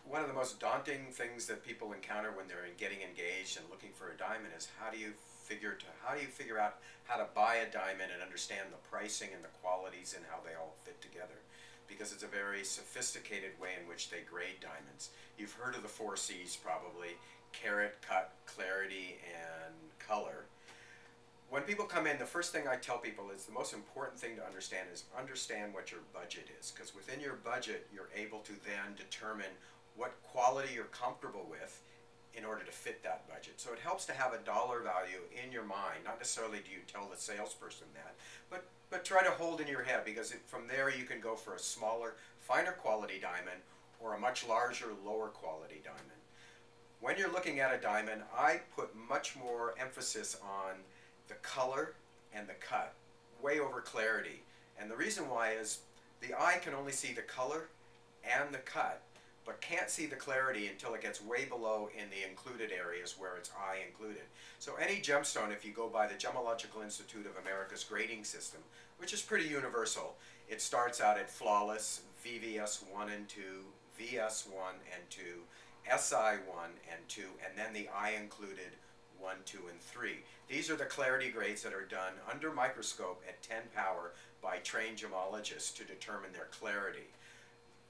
one of the most daunting things that people encounter when they're getting engaged and looking for a diamond is how do you figure out how to buy a diamond and understand the pricing and the qualities and how they all fit together, because it's a very sophisticated way in which they grade diamonds. You've heard of the 4 C's probably: carat, cut, clarity, and color. When people come in, the first thing I tell people is the most important thing to understand is understand what your budget is, because within your budget you're able to then determine what quality you're comfortable with in order to fit that budget. So it helps to have a dollar value in your mind. Not necessarily do you tell the salesperson that, but try to hold in your head, because from there you can go for a smaller, finer quality diamond or a much larger, lower quality diamond. When you're looking at a diamond, I put much more emphasis on the color and the cut, way over clarity. And the reason why is the eye can only see the color and the cut, but can't see the clarity until it gets way below in the included areas where it's eye included. So any gemstone, if you go by the Gemological Institute of America's grading system, which is pretty universal, it starts out at flawless, VVS 1 and 2, VS 1 and 2, SI 1 and 2, and then the eye included 1, 2, and 3. These are the clarity grades that are done under microscope at 10 power by trained gemologists to determine their clarity.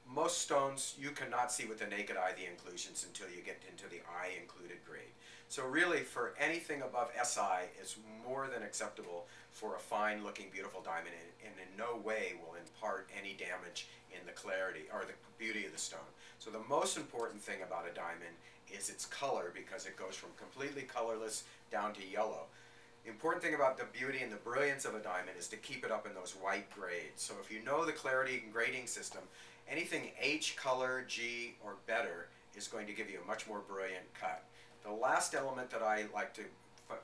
Most stones you cannot see with the naked eye the inclusions until you get into the eye included grade. So really, for anything above SI is more than acceptable for a fine looking beautiful diamond, and in no way will impart any damage in the clarity or the beauty of the stone. So the most important thing about a diamond is its color, because it goes from completely colorless down to yellow. The important thing about the beauty and the brilliance of a diamond is to keep it up in those white grades. So if you know the clarity and grading system, anything H color, G, or better is going to give you a much more brilliant cut. The last element that I like to,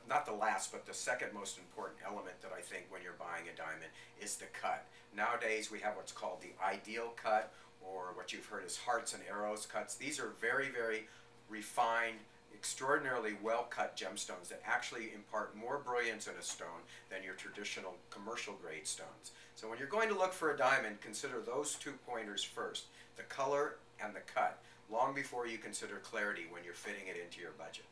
not the last, but the second most important element that I think when you're buying a diamond is the cut. Nowadays we have what's called the ideal cut, or what you've heard as hearts and arrows cuts. These are very, very refined, extraordinarily well-cut gemstones that actually impart more brilliance in a stone than your traditional commercial grade stones. So when you're going to look for a diamond, consider those 2 pointers first, the color and the cut, long before you consider clarity when you're fitting it into your budget.